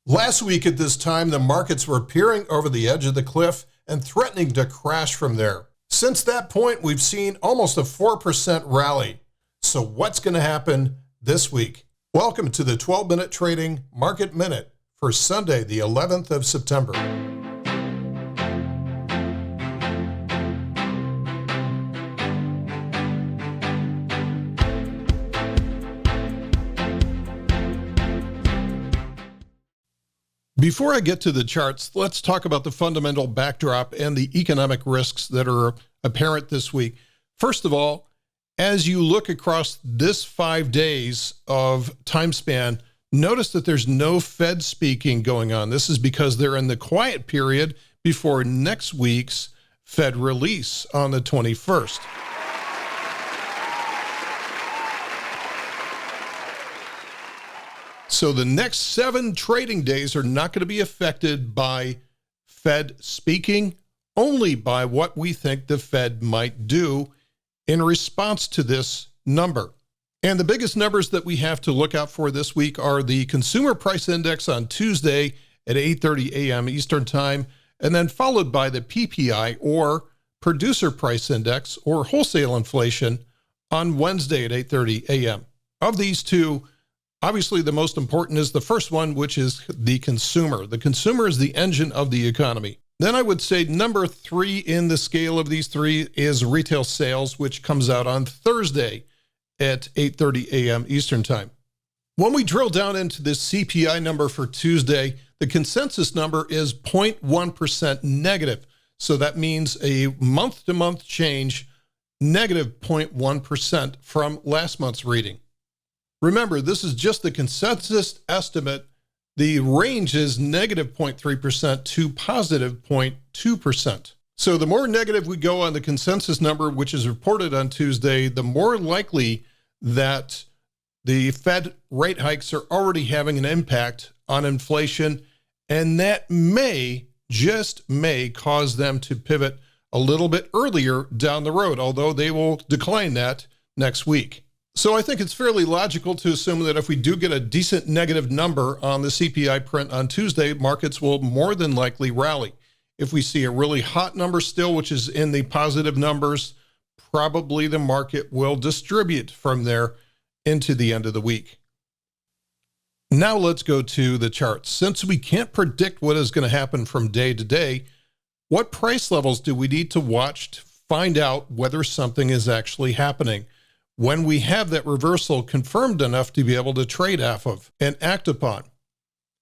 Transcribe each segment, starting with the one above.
Last week at this time, the markets were peering over the edge of the cliff and threatening to crash from there. Since that point, we've seen almost a 4% rally. So what's going to happen this week? Welcome to the 12-Minute Trading Market Minute for Sunday, the 11th of September. Before I get to the charts, let's talk about the fundamental backdrop and the economic risks that are apparent this week. First of all, as you look across this 5 days of time span, notice that there's no Fed speaking going on. This is because they're in the quiet period before next week's Fed release on the 21st. So the next 7 trading days are not going to be affected by Fed speaking, only by what we think the Fed might do in response to this number. And the biggest numbers that we have to look out for this week are the Consumer Price Index on Tuesday at 8:30 a.m. Eastern Time, and then followed by the PPI, or Producer Price Index, or wholesale inflation, on Wednesday at 8:30 a.m. Of these two, obviously, the most important is the first one, which is the consumer. The consumer is the engine of the economy. Then I would say number 3 in the scale of these 3 is retail sales, which comes out on Thursday at 8:30 a.m. Eastern Time. When we drill down into this CPI number for Tuesday, the consensus number is 0.1% negative. So that means a month-to-month change, negative 0.1% from last month's reading. Remember, this is just the consensus estimate. The range is negative 0.3% to positive 0.2%. So the more negative we go on the consensus number, which is reported on Tuesday, the more likely that the Fed rate hikes are already having an impact on inflation, and that may, just may, cause them to pivot a little bit earlier down the road, although they will decline that next week. So I think it's fairly logical to assume that if we do get a decent negative number on the CPI print on Tuesday, markets will more than likely rally. If we see a really hot number still, which is in the positive numbers, probably the market will distribute from there into the end of the week. Now let's go to the charts. Since we can't predict what is going to happen from day to day, what price levels do we need to watch to find out whether something is actually happening when we have that reversal confirmed enough to be able to trade off of and act upon?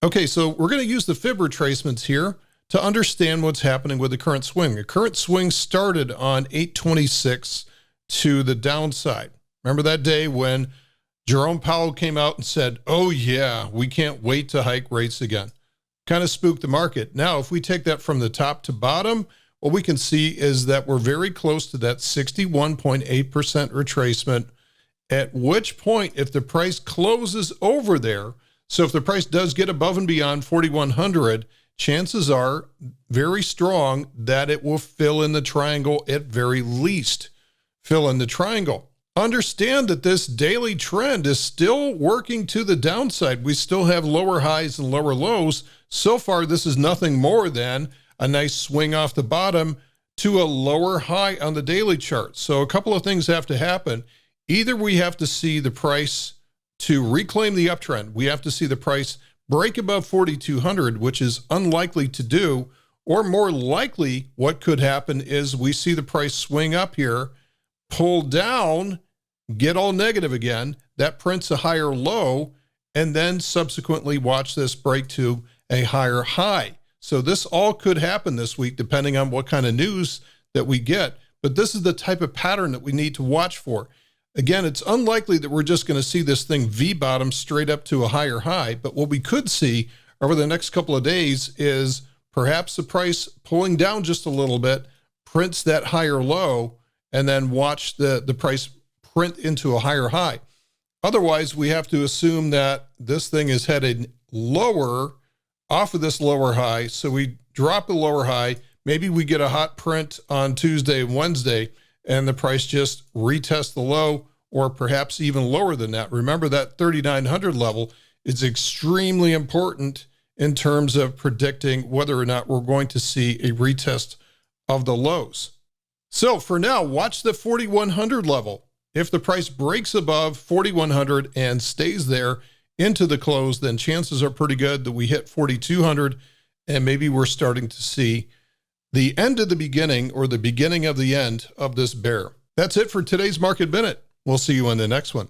Okay, so we're going to use the fib retracements here to understand what's happening with the current swing. The current swing started on 826 to the downside. Remember that day when Jerome Powell came out and said, oh yeah, we can't wait to hike rates again? Kind of spooked the market. Now, if we take that from the top to bottom, what we can see is that we're very close to that 61.8% retracement, at which point, if the price closes over there, so if the price does get above and beyond 4,100, chances are very strong that it will fill in the triangle, at very least fill in the triangle. Understand that this daily trend is still working to the downside. We still have lower highs and lower lows. So far, this is nothing more than a nice swing off the bottom to a lower high on the daily chart. So a couple of things have to happen. Either we have to see the price to reclaim the uptrend. We have to see the price break above 4,200, which is unlikely to do, or more likely what could happen is we see the price swing up here, pull down, get all negative again. That prints a higher low, and then subsequently watch this break to a higher high. So this all could happen this week, depending on what kind of news that we get. But this is the type of pattern that we need to watch for. Again, it's unlikely that we're just going to see this thing V-bottom straight up to a higher high. But what we could see over the next couple of days is perhaps the price pulling down just a little bit, prints that higher low, and then watch the price print into a higher high. Otherwise, we have to assume that this thing is headed lower off of this lower high. So we drop the lower high. Maybe we get a hot print on Tuesday and Wednesday, and the price just retests the low, or perhaps even lower than that. Remember that 3,900 level is extremely important in terms of predicting whether or not we're going to see a retest of the lows. So for now, watch the 4,100 level. If the price breaks above 4,100 and stays there into the close, then chances are pretty good that we hit 4,200, and maybe we're starting to see the end of the beginning or the beginning of the end of this bear. That's it for today's Market Minute. We'll see you in the next one.